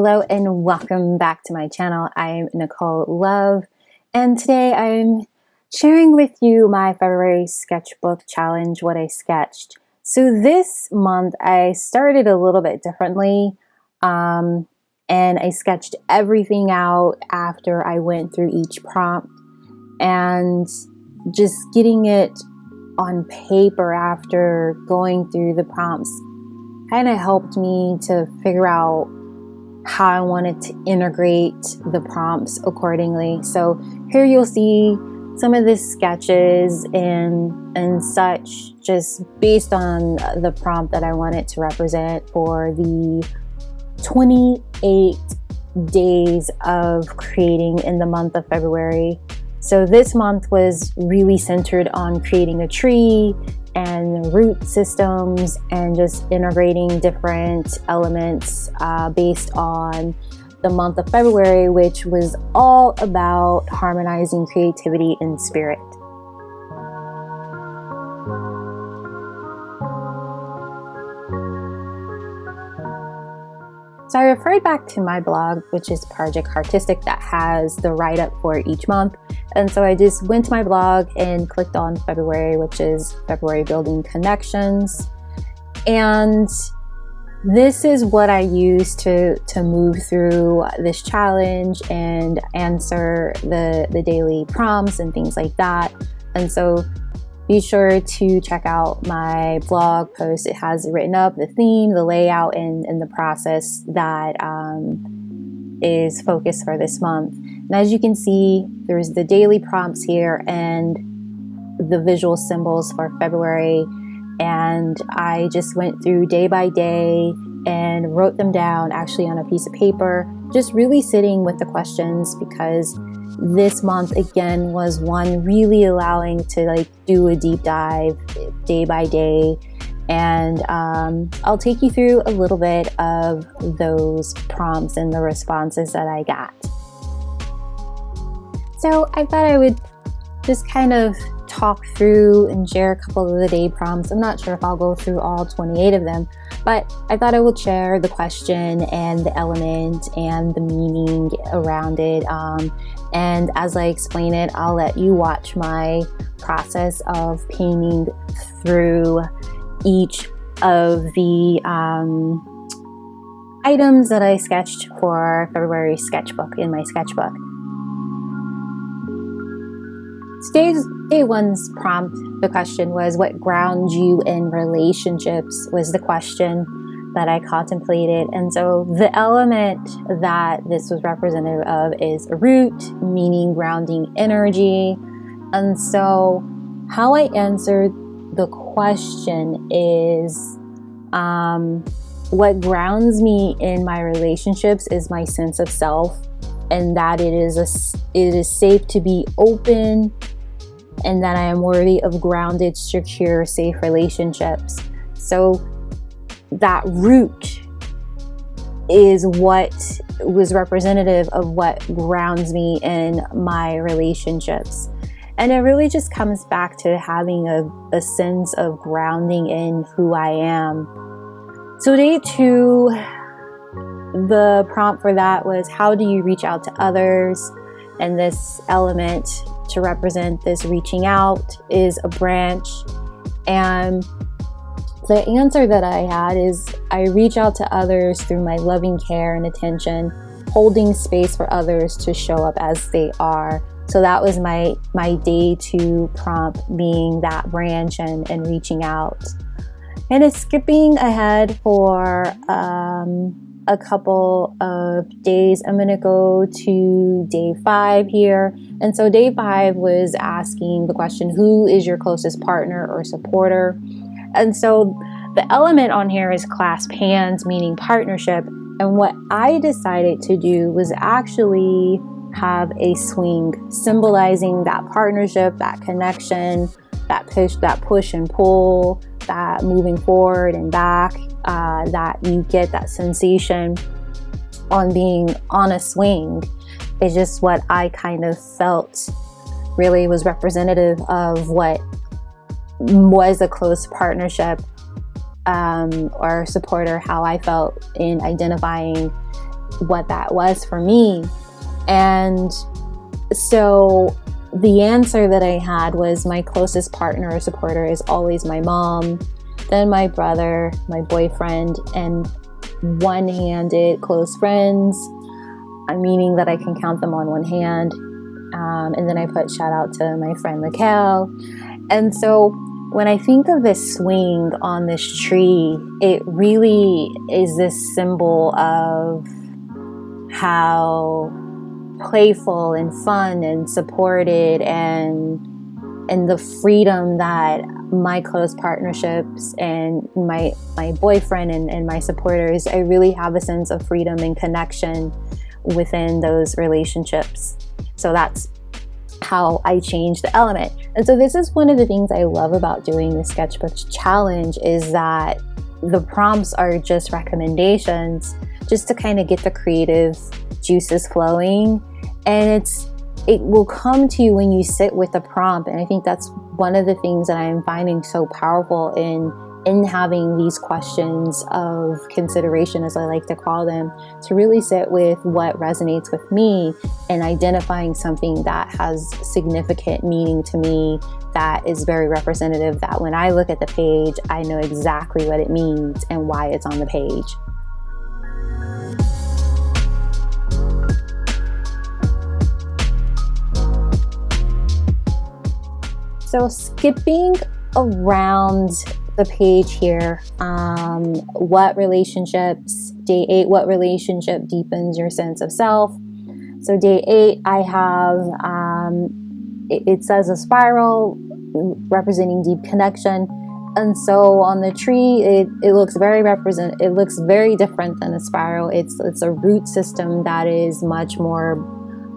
Hello and welcome back to my channel. I'm Nicole With Love, and today I'm sharing with you my February sketchbook challenge, what I sketched. So this month I started a little bit differently, and I sketched everything out after I went through each prompt, and just getting it on paper after going through the prompts kind of helped me to figure out how I wanted to integrate the prompts accordingly. So here you'll see some of the sketches and such, just based on the prompt that I wanted to represent for the 28 days of creating in the month of February. So this month was really centered on creating a tree and root systems and just integrating different elements based on the month of February, which was all about harmonizing creativity and spirit. So I referred back to my blog, which is Project Artistic, that has the write-up for each month. And so I just went to my blog and clicked on February, which is February Building Connections. And this is what I use to move through this challenge and answer the daily prompts and things like that. And so be sure to check out my blog post. It has written up the theme, the layout, and the process that is focused for this month. And as you can see, there's the daily prompts here and the visual symbols for February. And I just went through day by day and wrote them down actually on a piece of paper, just really sitting with the questions, because this month again was one really allowing to do a deep dive day by day. And I'll take you through a little bit of those prompts and the responses that I got. So I thought I would just kind of talk through and share a couple of the day prompts. I'm not sure if I'll go through all 28 of them, but I thought I would share the question and the element and the meaning around it. And as I explain it, I'll let you watch my process of painting through each of the items that I sketched for February sketchbook in my sketchbook. Today's day one's prompt, the question was, what grounds you in relationships, was the question that I contemplated. And so the element that this was representative of is a root, meaning grounding energy. And so how I answered the question is, what grounds me in my relationships is my sense of self, and that it is safe to be open, and that I am worthy of grounded, secure, safe relationships. So that root is what was representative of what grounds me in my relationships. And it really just comes back to having a sense of grounding in who I am. So day two, the prompt for that was, how do you reach out to others? And this element to represent this reaching out is a branch. And the answer that I had is, I reach out to others through my loving care and attention, holding space for others to show up as they are. So that was my day two prompt, being that branch and reaching out. And it's skipping ahead for a couple of days. I'm gonna go to day 5 here. And so day 5 was asking the question, who is your closest partner or supporter? And so the element on here is clasp hands, meaning partnership. And what I decided to do was actually have a swing, symbolizing that partnership, that connection, that push and pull, that moving forward and back, that you get that sensation on being on a swing. Is just what I kind of felt really was representative of what was a close partnership or supporter, how I felt in identifying what that was for me. And so the answer that I had was my closest partner or supporter is always my mom, then my brother, my boyfriend, and one-handed close friends, meaning that I can count them on one hand. And then I put shout out to my friend Nicole. And so when I think of this swing on this tree, it really is this symbol of how playful and fun and supported and the freedom that my close partnerships and my boyfriend and my supporters, I really have a sense of freedom and connection within those relationships. So that's how I change the element. And so this is one of the things I love about doing the sketchbook challenge, is that the prompts are just recommendations just to kind of get the creative juices flowing. And it will come to you when you sit with the prompt. And I think that's one of the things that I'm finding so powerful in having these questions of consideration, as I like to call them, to really sit with what resonates with me and identifying something that has significant meaning to me, that is very representative, that when I look at the page, I know exactly what it means and why it's on the page. So skipping around the page here, what relationships, day 8, what relationship deepens your sense of self? So day 8, I have, it says a spiral representing deep connection. And so on the tree, it looks very different than a spiral. It's a root system that is much more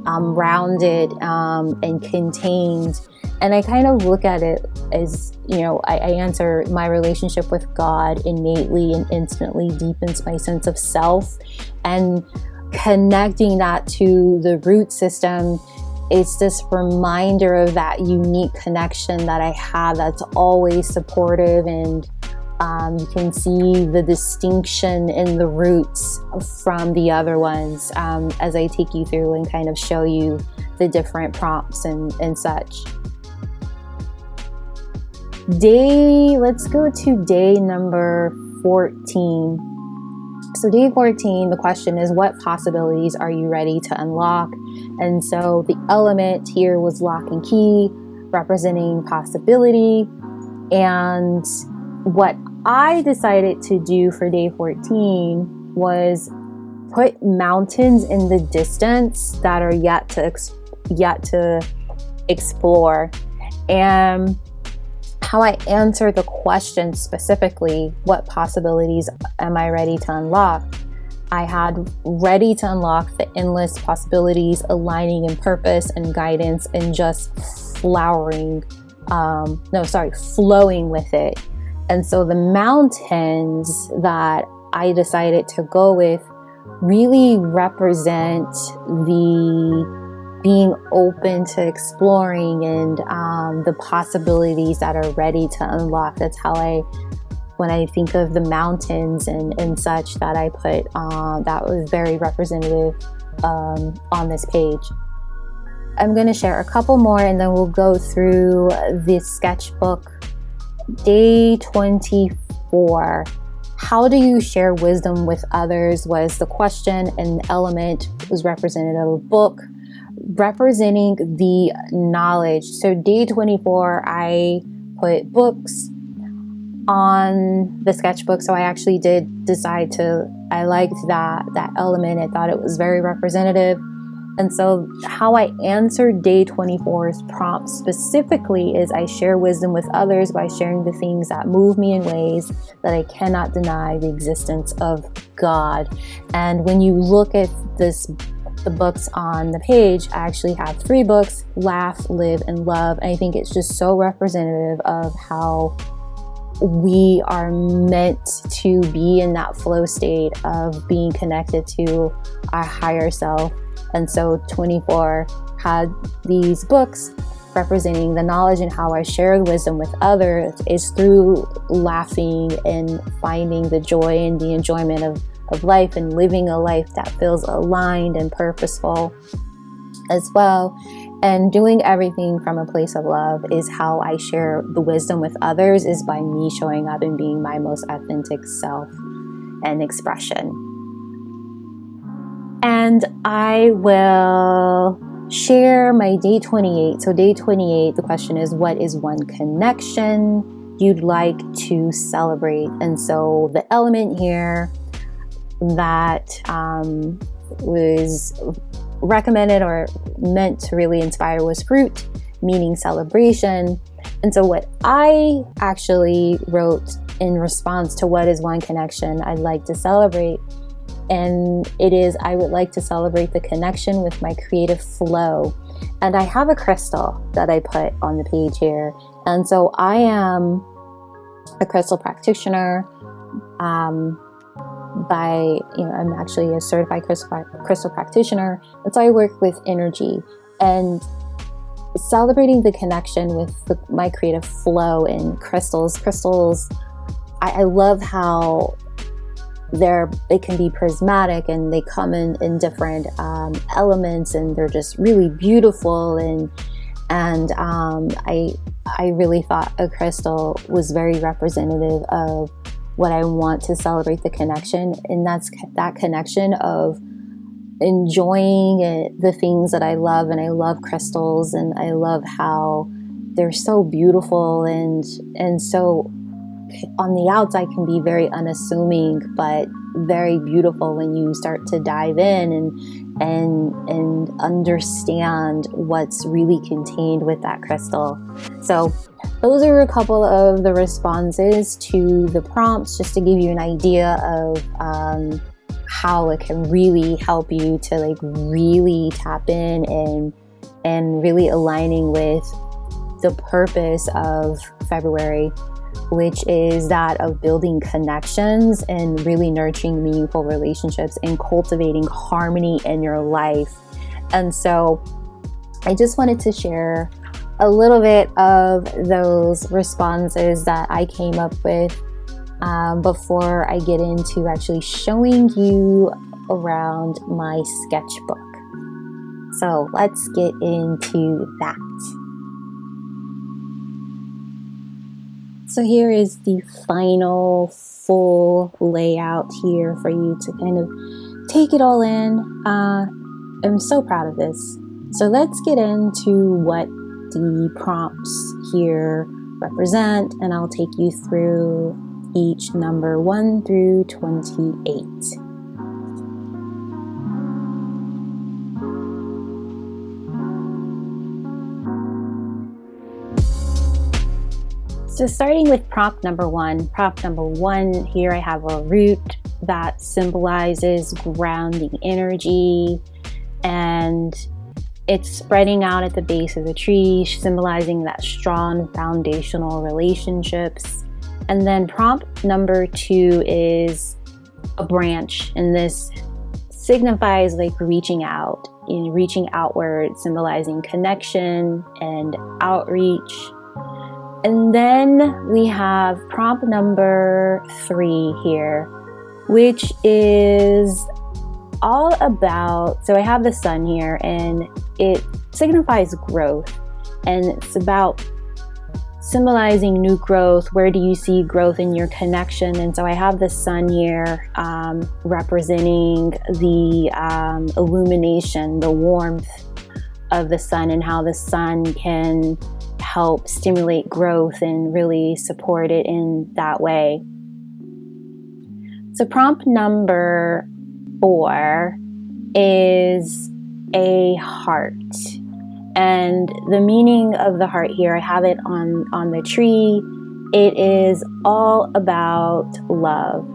rounded and contained. And I kind of look at it as, I answer my relationship with God innately and instantly deepens my sense of self, and connecting that to the root system, it's this reminder of that unique connection that I have that's always supportive, and you can see the distinction in the roots from the other ones as I take you through and kind of show you the different prompts and such. Let's go to day number 14. So day 14, the question is, what possibilities are you ready to unlock? And so the element here was lock and key, representing possibility. And what I decided to do for day 14 was put mountains in the distance that are yet to explore. And how I answer the question specifically, what possibilities am I ready to unlock? I had ready to unlock the endless possibilities, aligning in purpose and guidance, and just flowing with it. And so the mountains that I decided to go with really represent the being open to exploring and the possibilities that are ready to unlock. That's how when I think of the mountains and such, that I put that was very representative on this page. I'm going to share a couple more and then we'll go through the sketchbook. Day 24. How do you share wisdom with others was the question, and the element was representative of a book, representing the knowledge. So day 24, I put books on the sketchbook. So I actually did decide I liked that element. I thought it was very representative. And so how I answered day 24's prompt specifically is, I share wisdom with others by sharing the things that move me in ways that I cannot deny the existence of God. And when you look at the books on the page, I actually have 3 books: Laugh, Live, and Love. And I think it's just so representative of how we are meant to be in that flow state of being connected to our higher self. And so 24 had these books representing the knowledge, and how I share wisdom with others is through laughing and finding the joy and the enjoyment of life and living a life that feels aligned and purposeful as well. And doing everything from a place of love is how I share the wisdom with others, is by me showing up and being my most authentic self and expression. And I will share my day 28. So day 28, the question is, what is one connection you'd like to celebrate? And so the element here that was recommended or meant to really inspire was fruit, meaning celebration. And so what I actually wrote in response to what is one connection I'd like to celebrate, and it is, I would like to celebrate the connection with my creative flow. And I have a crystal that I put on the page here. And so I am a crystal practitioner. I'm actually a certified crystal practitioner. And so I work with energy and celebrating the connection with my creative flow in crystals. Crystals, I love how they can be prismatic, and they come in different elements, and they're just really beautiful. And I really thought a crystal was very representative of what I want to celebrate the connection, and that's that connection of enjoying the things that I love. And I love crystals, and I love how they're so beautiful and so on the outside can be very unassuming, but very beautiful when you start to dive in and understand what's really contained with that crystal. So those are a couple of the responses to the prompts, just to give you an idea of how it can really help you to like really tap in and really aligning with the purpose of February, which is that of building connections and really nurturing meaningful relationships and cultivating harmony in your life. And so I just wanted to share a little bit of those responses that I came up with before I get into actually showing you around my sketchbook. So let's get into that. So here is the final full layout here for you to kind of take it all in. I'm so proud of this. So let's get into what the prompts here represent, and I'll take you through each number 1 through 28. So starting with prompt number 1. Prompt number 1, here I have a root that symbolizes grounding energy, and it's spreading out at the base of the tree, symbolizing that strong foundational relationships. And then prompt number 2 is a branch, and this signifies like reaching out, reaching outward, symbolizing connection and outreach. And then we have prompt number 3 here, which is all about, so I have the sun here, and it signifies growth, and it's about symbolizing new growth. Where do you see growth in your connection? And so I have the sun here representing the illumination, the warmth of the sun, and how the sun can help stimulate growth and really support it in that way. So prompt number 4 is a heart, and the meaning of the heart here, I have it on the tree. It is all about love,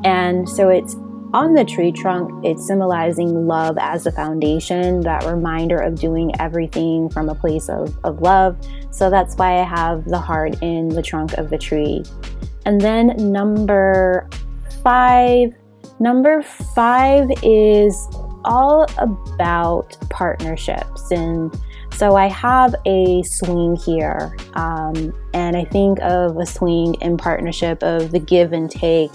and so it's on the tree trunk. It's symbolizing love as the foundation, that reminder of doing everything from a place of love. So that's why I have the heart in the trunk of the tree. And then number 5 is all about partnerships. And so I have a swing here, and I think of a swing in partnership of the give and take.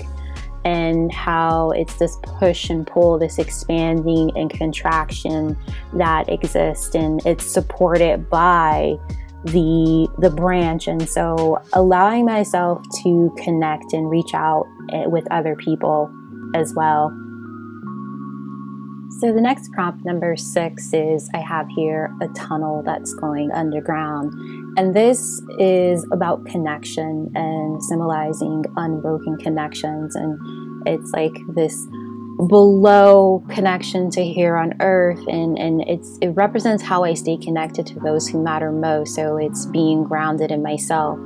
and how it's this push and pull, this expanding and contraction that exists, and it's supported by the branch. And so allowing myself to connect and reach out with other people as well. So the next prompt, number 6, is I have here a tunnel that's going underground. And this is about connection and symbolizing unbroken connections. And it's like this below connection to here on earth. And it represents how I stay connected to those who matter most. So it's being grounded in myself.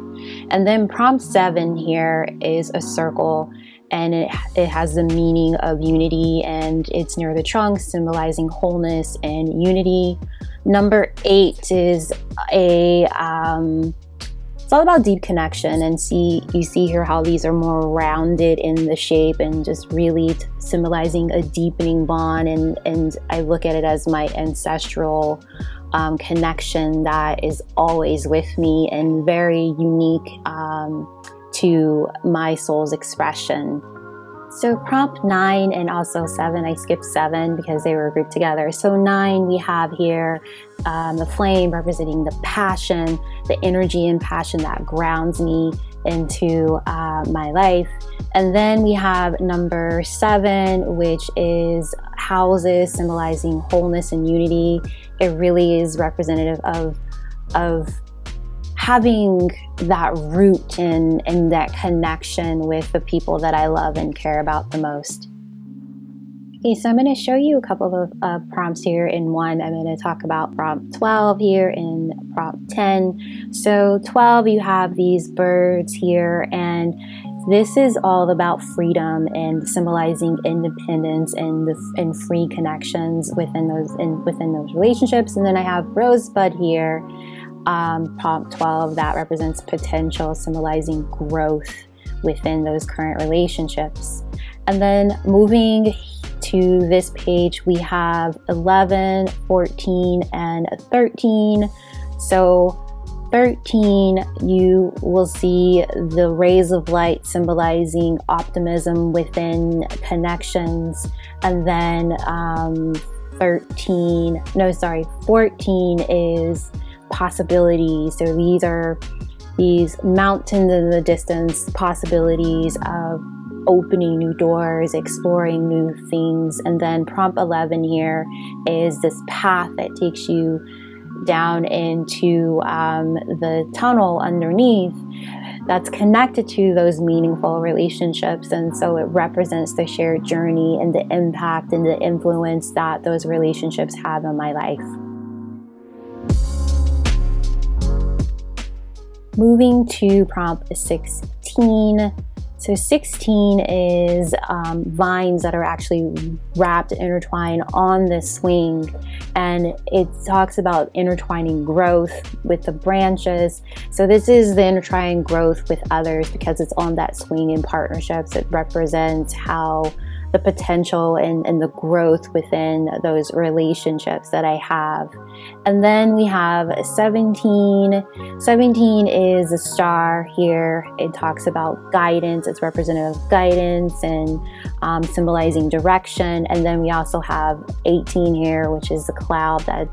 And then prompt 7 here is a circle. And it has the meaning of unity, and it's near the trunk, symbolizing wholeness and unity. Number 8 is it's all about deep connection, and you see here how these are more rounded in the shape and just really symbolizing a deepening bond. And I look at it as my ancestral connection that is always with me and very unique to my soul's expression. So prompt 9 and also 7, I skipped 7 because they were grouped together. So 9, we have here the flame representing the passion, the energy and passion that grounds me into my life. And then we have number 7, which is houses, symbolizing wholeness and unity. It really is representative of having that root and that connection with the people that I love and care about the most. Okay, so I'm going to show you a couple of prompts here in one. I'm going to talk about prompt 12 here and prompt 10. So 12, you have these birds here, and this is all about freedom and symbolizing independence and free connections within those relationships. And then I have Rosebud here. Prompt 12, that represents potential, symbolizing growth within those current relationships. And then moving to this page, we have 11, 14, and 13. So 13, you will see the rays of light symbolizing optimism within connections. And then 14 is possibilities. So these are these mountains in the distance, possibilities of opening new doors, exploring new things. And then prompt 11 here is this path that takes you down into the tunnel underneath that's connected to those meaningful relationships. And so it represents the shared journey and the impact and the influence that those relationships have in my life. Moving to prompt 16. So 16 is vines that are actually wrapped, intertwined on this swing. And it talks about intertwining growth with the branches. So this is the intertwining growth with others because it's on that swing in partnerships. It represents how the potential and the growth within those relationships that I have. And then we have 17. 17 is a star here. It talks about guidance. It's representative of guidance and symbolizing direction. And then we also have 18 here, which is the cloud that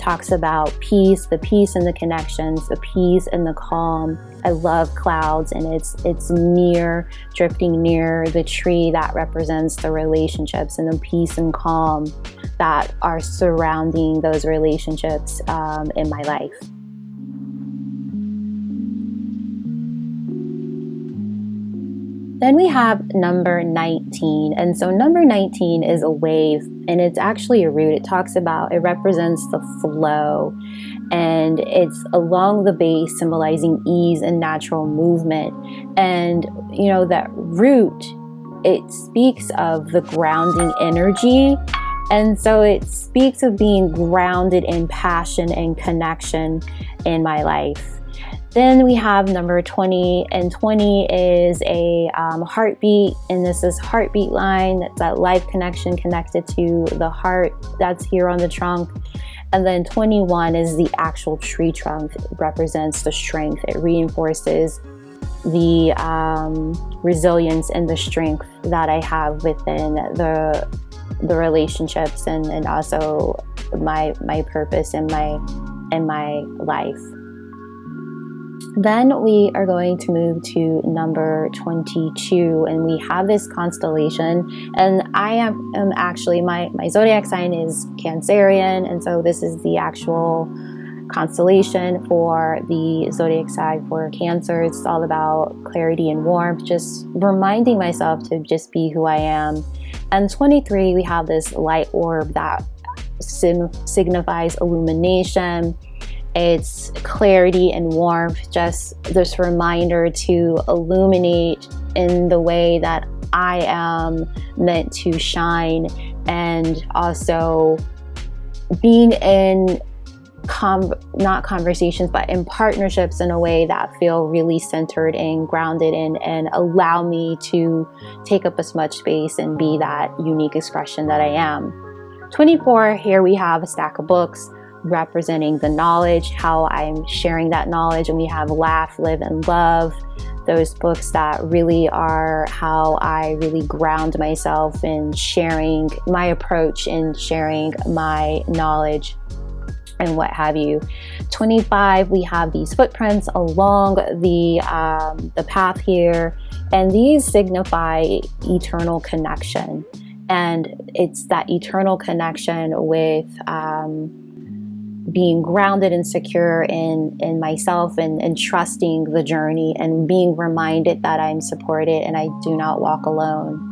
talks about peace, the peace and the connections, the peace and the calm. I love clouds, and it's near, drifting near the tree that represents the relationships and the peace and calm that are surrounding those relationships in my life. Then we have number 19. And so number 19 is a wave, and it's actually a root. It represents the flow, and it's along the base, symbolizing ease and natural movement. And you know, that root, it speaks of the grounding energy. And so it speaks of being grounded in passion and connection in my life. Then we have number 20, and 20 is a heartbeat, and this is heartbeat line. That's that life connection connected to the heart that's here on the trunk. And then 21 is the actual tree trunk. It represents the strength. It reinforces the resilience and the strength that I have within the relationships and also my purpose in my life. Then we are going to move to number 22, and we have this constellation, and I am actually, my zodiac sign is Cancerian, and so this is the actual constellation for the zodiac sign for Cancer. It's all about clarity and warmth, just reminding myself to just be who I am. And 23, we have this light orb that signifies illumination. It's clarity and warmth, just this reminder to illuminate in the way that I am meant to shine, and also being in not conversations, but in partnerships in a way that feel really centered and grounded and allow me to take up as much space and be that unique expression that I am. 24, here we have a stack of books representing the knowledge, how I'm sharing that knowledge, and we have Laugh, Live, and Love, those books that really are how I really ground myself in sharing my approach and sharing my knowledge and what have you. 25, we have these footprints along the path here, and these signify eternal connection, and it's that eternal connection with being grounded and secure in myself and trusting the journey and being reminded that I'm supported and I do not walk alone.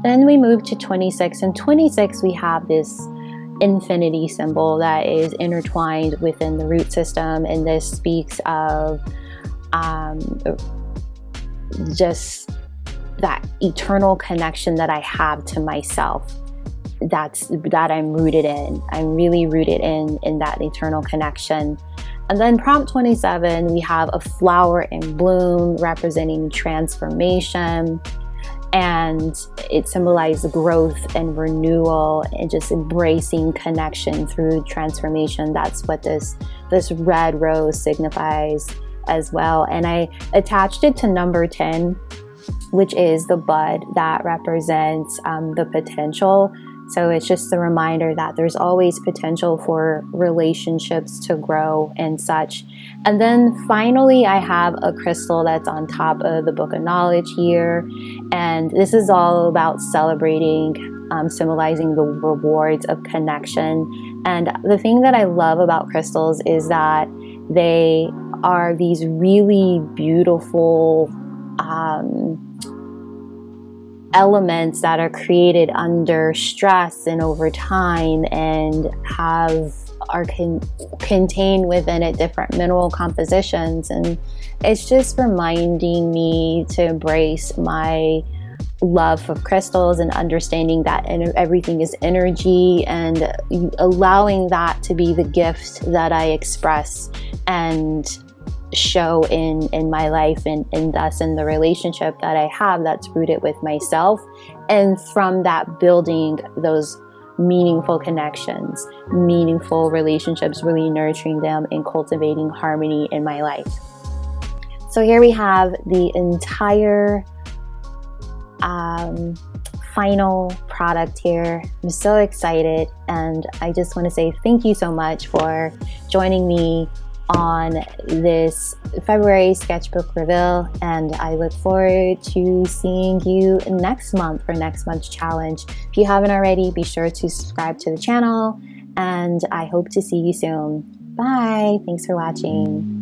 Then we move to 26, and 26 we have this infinity symbol that is intertwined within the root system, and this speaks of just that eternal connection that I have to myself. That I'm rooted in. I'm really rooted in that eternal connection. And then prompt 27, we have a flower in bloom representing transformation, and it symbolizes growth and renewal and just embracing connection through transformation. That's what this red rose signifies as well. And I attached it to number 10, which is the bud that represents the potential. So it's just a reminder that there's always potential for relationships to grow and such. And then finally, I have a crystal that's on top of the Book of Knowledge here. And this is all about celebrating, symbolizing the rewards of connection. And the thing that I love about crystals is that they are these really beautiful elements that are created under stress and over time, and are contained within it different mineral compositions. And it's just reminding me to embrace my love of crystals and understanding that everything is energy, and allowing that to be the gift that I express and show in my life, and thus in the relationship that I have that's rooted with myself, and from that building those meaningful connections, meaningful relationships, really nurturing them and cultivating harmony in my life. So here we have the entire final product here. I'm so excited, and I just want to say thank you so much for joining me on this February sketchbook reveal, and I look forward to seeing you next month for next month's challenge. If you haven't already, be sure to subscribe to the channel, and I hope to see you soon. Bye. Thanks for watching.